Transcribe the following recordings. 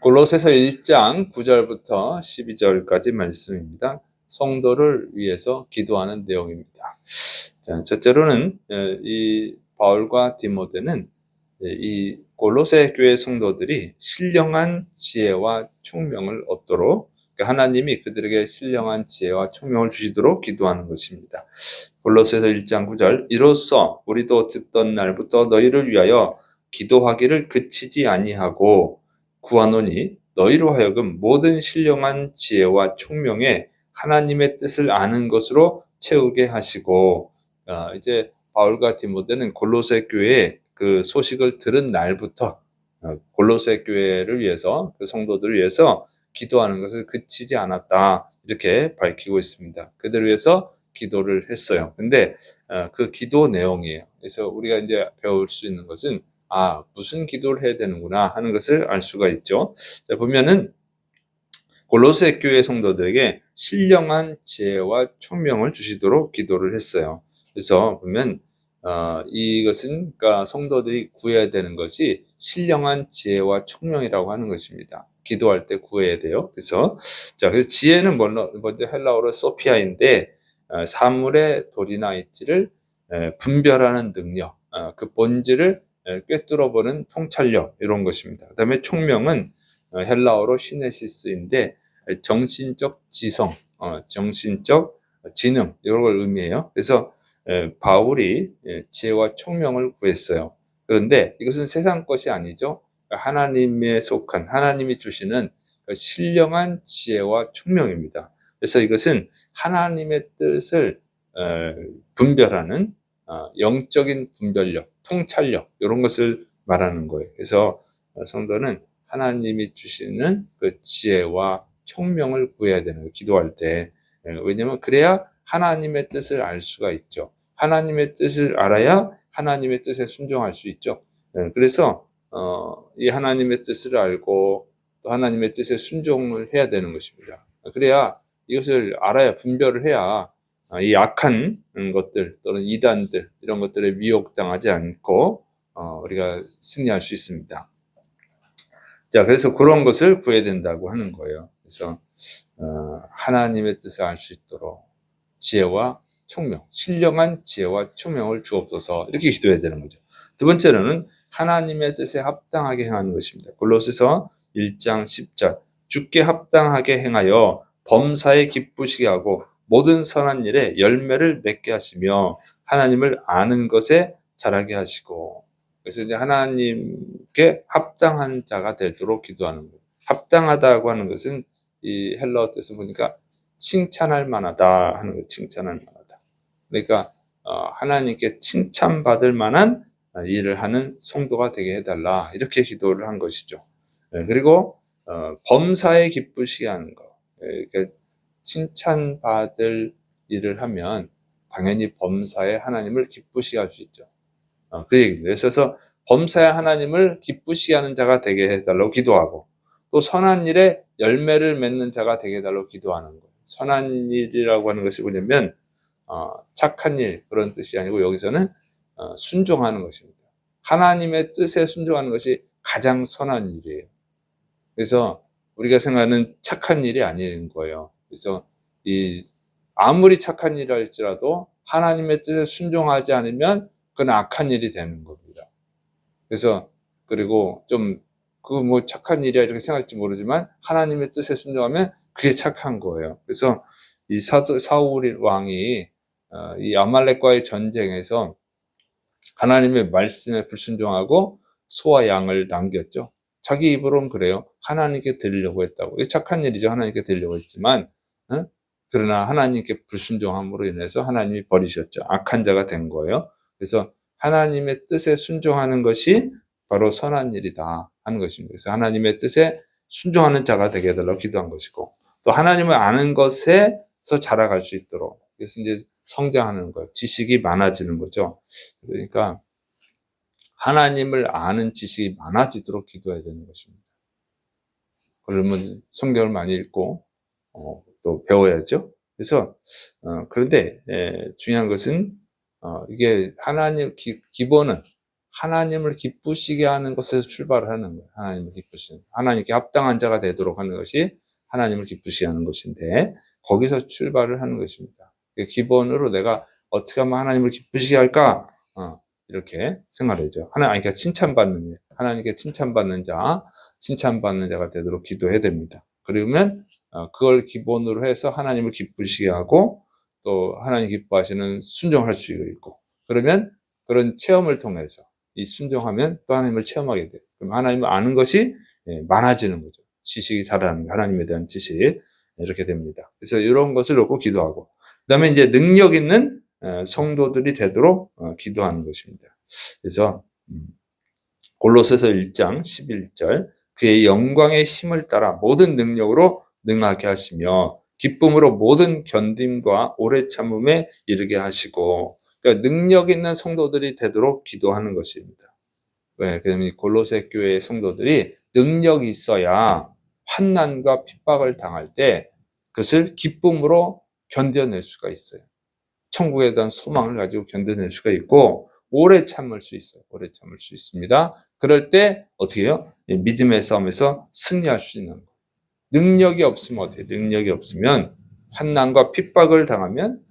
골로새서 1장 9절부터 12절까지 말씀입니다. 성도를 위해서 기도하는 내용입니다. 자, 첫째로는 이 바울과 디모데는 이 골로새 교회 성도들이 신령한 지혜와 총명을 얻도록, 하나님이 그들에게 신령한 지혜와 총명을 주시도록 기도하는 것입니다. 골로새서 1장 9절, 이로써 우리도 듣던 날부터 너희를 위하여 기도하기를 그치지 아니하고 구하노니 너희로 하여금 모든 신령한 지혜와 총명에 하나님의 뜻을 아는 것으로 채우게 하시고, 이제 바울과 디모데는 골로새 교회의 그 소식을 들은 날부터 골로새 교회를 위해서, 그 성도들을 위해서 기도하는 것을 그치지 않았다, 이렇게 밝히고 있습니다. 그들을 위해서 기도를 했어요. 근데 그 기도 내용이에요. 그래서 우리가 이제 배울 수 있는 것은 무슨 기도를 해야 되는구나 하는 것을 알 수가 있죠. 자, 보면은 골로새 교회 성도들에게 신령한 지혜와 총명을 주시도록 기도를 했어요. 그래서 보면 이것은, 그러니까 성도들이 구해야 되는 것이 신령한 지혜와 총명이라고 하는 것입니다. 기도할 때 구해야 돼요. 그래서 지혜는 먼저 헬라어로 소피아인데, 사물의 도리나 이치를 분별하는 능력, 그 본질을 꿰뚫어보는 통찰력, 이런 것입니다. 그다음에 총명은 헬라어로 시네시스인데 정신적 지성, 정신적 지능, 이런 걸 의미해요. 그래서 바울이 지혜와 총명을 구했어요. 그런데 이것은 세상 것이 아니죠. 하나님에 속한, 하나님이 주시는 신령한 지혜와 총명입니다. 그래서 이것은 하나님의 뜻을 분별하는 영적인 분별력, 통찰력, 이런 것을 말하는 거예요. 그래서 성도는 하나님이 주시는 그 지혜와 총명을 구해야 되는 거예요, 기도할 때. 왜냐하면 그래야 하나님의 뜻을 알 수가 있죠. 하나님의 뜻을 알아야 하나님의 뜻에 순종할 수 있죠. 그래서 이 하나님의 뜻을 알고 또 하나님의 뜻에 순종을 해야 되는 것입니다. 그래야, 이것을 알아야, 분별을 해야 이 악한 것들 또는 이단들, 이런 것들에 미혹당하지 않고 우리가 승리할 수 있습니다. 자, 그래서 그런 것을 구해야 된다고 하는 거예요. 그래서 하나님의 뜻을 알 수 있도록 지혜와 총명, 신령한 지혜와 총명을 주옵소서, 이렇게 기도해야 되는 거죠. 두 번째로는 하나님의 뜻에 합당하게 행하는 것입니다. 골로새서 1장 10절, 주께 합당하게 행하여 범사에 기쁘시게 하고 모든 선한 일에 열매를 맺게 하시며 하나님을 아는 것에 자라게 하시고. 그래서 이제 하나님께 합당한 자가 되도록 기도하는 거예요. 합당하다고 하는 것은 이 헬라어 뜻을 보니까 칭찬할 만하다 하는 거예요. 칭찬할 만하다. 그러니까 하나님께 칭찬받을 만한 일을 하는 성도가 되게 해달라, 이렇게 기도를 한 것이죠. 그리고 범사에 기쁘시게 하는 거. 그러니까 칭찬받을 일을 하면 당연히 범사에 하나님을 기쁘시게 할 수 있죠. 그 얘기입니다. 그래서 범사에 하나님을 기쁘시게 하는 자가 되게 해달라고 기도하고, 또 선한 일에 열매를 맺는 자가 되게 해달라고 기도하는 거예요. 선한 일이라고 하는 것이 뭐냐면 착한 일, 그런 뜻이 아니고 여기서는 순종하는 것입니다. 하나님의 뜻에 순종하는 것이 가장 선한 일이에요. 그래서 우리가 생각하는 착한 일이 아닌 거예요. 그래서 아무리 착한 일을 할지라도 하나님의 뜻에 순종하지 않으면 그건 악한 일이 되는 겁니다. 그래서, 그리고 좀 착한 일이야 이렇게 생각할지 모르지만 하나님의 뜻에 순종하면 그게 착한 거예요. 그래서 이 사울 왕이 이 아말렉과의 전쟁에서 하나님의 말씀에 불순종하고 소와 양을 남겼죠. 자기 입으로는 그래요. 하나님께 드리려고 했다고. 이게 착한 일이죠. 하나님께 드리려고 했지만, 그러나 하나님께 불순종함으로 인해서 하나님이 버리셨죠. 악한 자가 된 거예요. 그래서 하나님의 뜻에 순종하는 것이 바로 선한 일이다 하는 것입니다. 그래서 하나님의 뜻에 순종하는 자가 되게 해달라고 기도한 것이고, 또 하나님을 아는 것에서 자라갈 수 있도록, 그래서 이제 성장하는 것, 지식이 많아지는 거죠. 그러니까 하나님을 아는 지식이 많아지도록 기도해야 되는 것입니다. 그러면 성경을 많이 읽고 또 배워야죠. 그래서 그런데 중요한 것은 이게 기본은 하나님을 기쁘시게 하는 것에서 출발을 하는 거예요. 하나님을 기쁘시는, 하나님께 합당한 자가 되도록 하는 것이 하나님을 기쁘시게 하는 것인데, 거기서 출발을 하는 것입니다. 기본으로 내가 어떻게 하면 하나님을 기쁘시게 할까? 이렇게 생각하죠. 그러니까 칭찬받는, 하나님께 칭찬받는 자가 되도록 기도해야 됩니다. 그러면 그걸 기본으로 해서 하나님을 기쁘시게 하고, 또 하나님 기뻐하시는 순종할 수 있고, 그러면 그런 체험을 통해서 이 순종하면 또 하나님을 체험하게 돼요. 그럼 하나님을 아는 것이 많아지는 거죠. 지식이 자라는, 하나님에 대한 지식, 이렇게 됩니다. 그래서 이런 것을 놓고 기도하고, 그 다음에 이제 능력 있는 성도들이 되도록 기도하는 것입니다. 그래서 골로새서 1장 11절, 그의 영광의 힘을 따라 모든 능력으로 능하게 하시며 기쁨으로 모든 견딤과 오래 참음에 이르게 하시고, 그러니까 능력 있는 성도들이 되도록 기도하는 것입니다. 왜? 그러면 골로새 교회의 성도들이 능력이 있어야 환난과 핍박을 당할 때 그것을 기쁨으로 견뎌낼 수가 있어요. 천국에 대한 소망을 가지고 견뎌낼 수가 있고, 오래 참을 수 있어요. 오래 참을 수 있습니다. 그럴 때 어떻게 해요? 믿음의 싸움에서 승리할 수 있는 거예요. 능력이 없으면 어떻게 해요? 능력이 없으면 환난과 핍박을 당하면,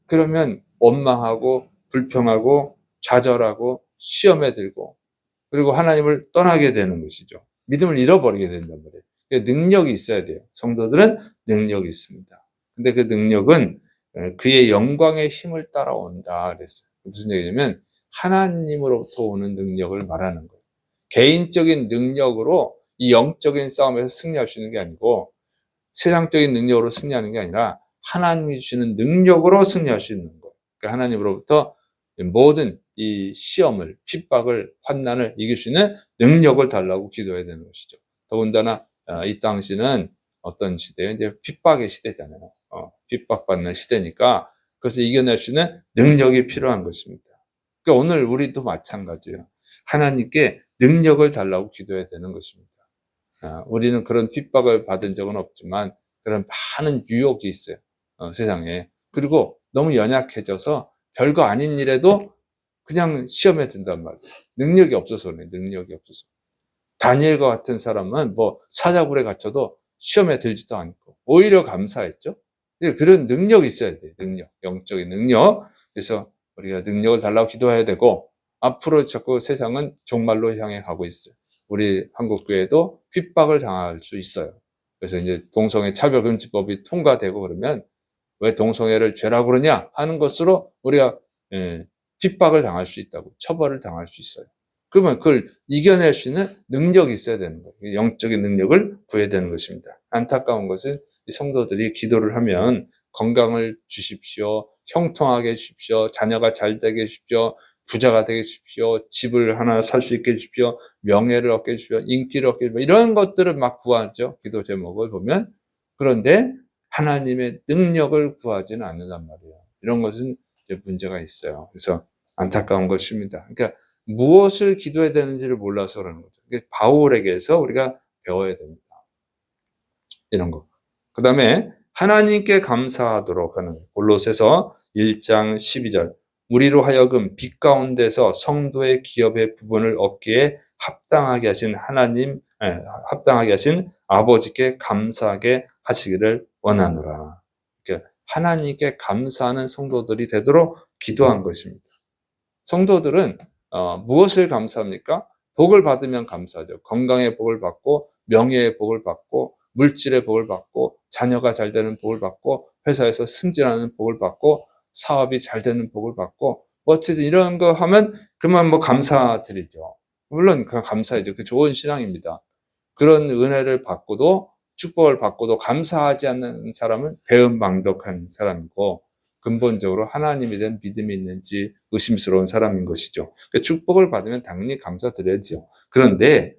그러면 원망하고 불평하고 좌절하고 시험에 들고, 그리고 하나님을 떠나게 되는 것이죠. 믿음을 잃어버리게 된단 말이에요. 능력이 있어야 돼요. 성도들은 능력이 있습니다. 근데 그 능력은 그의 영광의 힘을 따라온다 그랬어요. 무슨 얘기냐면 하나님으로부터 오는 능력을 말하는 거예요. 개인적인 능력으로 이 영적인 싸움에서 승리할 수 있는 게 아니고, 세상적인 능력으로 승리하는 게 아니라 하나님이 주시는 능력으로 승리할 수 있는 거예요. 그러니까 하나님으로부터 모든 이 시험을, 핍박을, 환난을 이길 수 있는 능력을 달라고 기도해야 되는 것이죠. 더군다나 이 당시는 어떤 시대예요? 이제 핍박의 시대잖아요. 핍박받는 시대니까 그것을 이겨낼 수 있는 능력이 필요한 것입니다. 그러니까 오늘 우리도 마찬가지예요. 하나님께 능력을 달라고 기도해야 되는 것입니다. 우리는 그런 핍박을 받은 적은 없지만 그런 많은 유혹이 있어요. 세상에. 그리고 너무 연약해져서 별거 아닌 일에도 그냥 시험에 든단 말이에요. 능력이 없어서 그래요. 능력이 없어서. 다니엘과 같은 사람은 뭐 사자굴에 갇혀도 시험에 들지도 않고 오히려 감사했죠. 그런 능력이 있어야 돼요. 능력, 영적인 능력. 그래서 우리가 능력을 달라고 기도해야 되고, 앞으로 자꾸 세상은 종말로 향해 가고 있어요. 우리 한국교회도 핍박을 당할 수 있어요. 그래서 이제 동성애 차별금지법이 통과되고 그러면 왜 동성애를 죄라고 그러냐 하는 것으로 우리가 핍박을 당할 수 있다고, 처벌을 당할 수 있어요. 그러면 그걸 이겨낼 수 있는 능력이 있어야 되는 거예요. 영적인 능력을 구해야 되는 것입니다. 안타까운 것은 이 성도들이 기도를 하면 건강을 주십시오, 형통하게 해주십시오, 자녀가 잘 되게 해주십시오, 부자가 되게 해주십시오, 집을 하나 살 수 있게 해주십시오, 명예를 얻게 해주십시오, 인기를 얻게 해주십시오, 이런 것들을 막 구하죠. 기도 제목을 보면. 그런데 하나님의 능력을 구하지는 않는단 말이에요. 이런 것은 이제 문제가 있어요. 그래서 안타까운 것입니다. 그러니까 무엇을 기도해야 되는지를 몰라서 그러는 거죠. 바울에게서 우리가 배워야 됩니다. 이런 거. 그 다음에 하나님께 감사하도록 하는, 골로새서 1장 12절, 우리로 하여금 빛 가운데서 성도의 기업의 부분을 얻기에 합당하게 하신 합당하게 하신 아버지께 감사하게 하시기를 원하노라. 그러니까 하나님께 감사하는 성도들이 되도록 기도한 것입니다. 성도들은 무엇을 감사합니까? 복을 받으면 감사하죠. 건강의 복을 받고, 명예의 복을 받고, 물질의 복을 받고, 자녀가 잘 되는 복을 받고, 회사에서 승진하는 복을 받고, 사업이 잘 되는 복을 받고, 어쨌든 이런 거 하면 그만 감사드리죠. 물론 그 감사이죠. 그 좋은 신앙입니다. 그런 은혜를 받고도, 축복을 받고도 감사하지 않는 사람은 배은망덕한 사람이고, 근본적으로 하나님에 대한 믿음이 있는지 의심스러운 사람인 것이죠. 그러니까 축복을 받으면 당연히 감사드려야죠. 그런데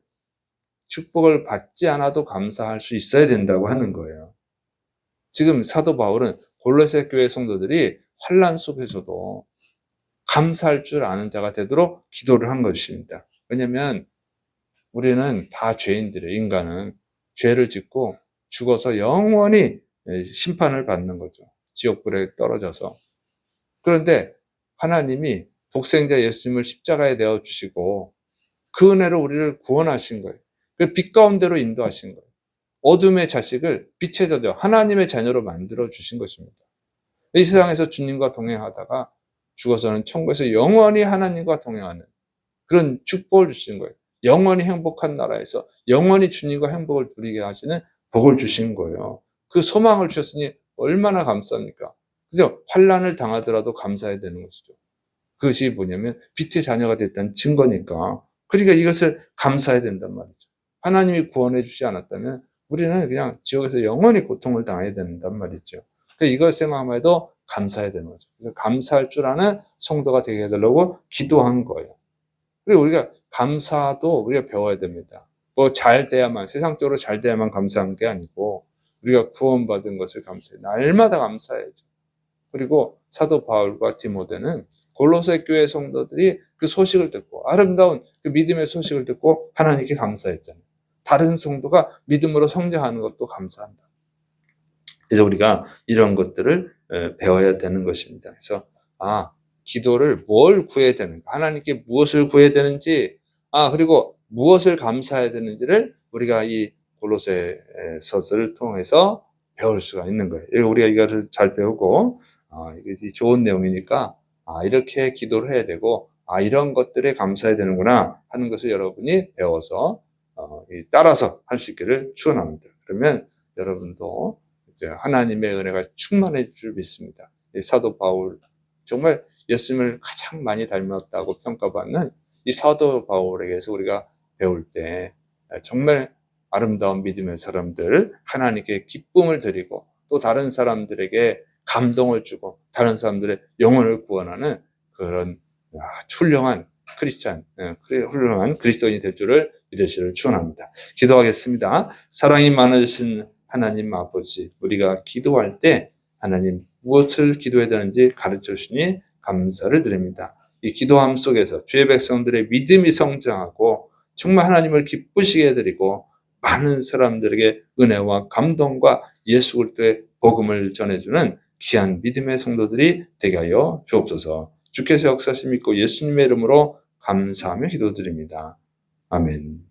축복을 받지 않아도 감사할 수 있어야 된다고 하는 거예요. 지금 사도 바울은 골로새 교회 성도들이 환난 속에서도 감사할 줄 아는 자가 되도록 기도를 한 것입니다. 왜냐하면 우리는 다 죄인들이에요. 인간은 죄를 짓고 죽어서 영원히 심판을 받는 거죠. 지옥불에 떨어져서. 그런데 하나님이 독생자 예수님을 십자가에 내어 주시고 그 은혜로 우리를 구원하신 거예요. 그 빛 가운데로 인도하신 거예요. 어둠의 자식을 빛의 자녀, 하나님의 자녀로 만들어 주신 것입니다. 이 세상에서 주님과 동행하다가 죽어서는 천국에서 영원히 하나님과 동행하는 그런 축복을 주신 거예요. 영원히 행복한 나라에서 영원히 주님과 행복을 누리게 하시는 복을 주신 거예요. 그 소망을 주셨으니 얼마나 감사합니까? 그죠? 환난을 당하더라도 감사해야 되는 것이죠. 그것이 뭐냐면 빛의 자녀가 됐다는 증거니까. 그러니까 이것을 감사해야 된단 말이죠. 하나님이 구원해 주지 않았다면 우리는 그냥 지옥에서 영원히 고통을 당해야 된단 말이죠. 그러니까 이걸 생각하면 해도 감사해야 되는 거죠. 그래서 감사할 줄 아는 성도가 되게 해달라고 기도한 거예요. 그리고 우리가 감사도 우리가 배워야 됩니다. 뭐 잘 돼야만, 세상적으로 잘 돼야만 감사한 게 아니고 우리가 구원받은 것을 감사해. 날마다 감사해야죠. 그리고 사도 바울과 디모데는 골로새 교회 성도들이 그 소식을 듣고 아름다운 그 믿음의 소식을 듣고 하나님께 감사했잖아요. 다른 성도가 믿음으로 성장하는 것도 감사한다. 그래서 우리가 이런 것들을 배워야 되는 것입니다. 그래서 기도를 뭘 구해야 되는가, 하나님께 무엇을 구해야 되는지, 그리고 무엇을 감사해야 되는지를 우리가 이 골로새서를 통해서 배울 수가 있는 거예요. 우리가 이거를 잘 배우고 이것이 좋은 내용이니까 이렇게 기도를 해야 되고 이런 것들에 감사해야 되는구나 하는 것을 여러분이 배워서 따라서 할 수 있기를 축원합니다. 그러면 여러분도 이제 하나님의 은혜가 충만해질 줄 믿습니다. 사도 바울, 정말 예수님을 가장 많이 닮았다고 평가받는 이 사도 바울에게서 우리가 배울 때 정말 아름다운 믿음의 사람들, 하나님께 기쁨을 드리고 또 다른 사람들에게 감동을 주고 다른 사람들의 영혼을 구원하는 그런 훌륭한 훌륭한 그리스도인이 될 줄을 믿으시기를 축원합니다. 기도하겠습니다. 사랑이 많으신 하나님 아버지, 우리가 기도할 때 하나님 무엇을 기도해야 되는지 가르쳐 주시니 감사를 드립니다. 이 기도함 속에서 주의 백성들의 믿음이 성장하고 정말 하나님을 기쁘시게 해드리고 많은 사람들에게 은혜와 감동과 예수 그리스도의 복음을 전해주는 귀한 믿음의 성도들이 되게 하여 주옵소서. 주께서 역사하심 믿고 예수님의 이름으로 감사하며 기도드립니다. 아멘.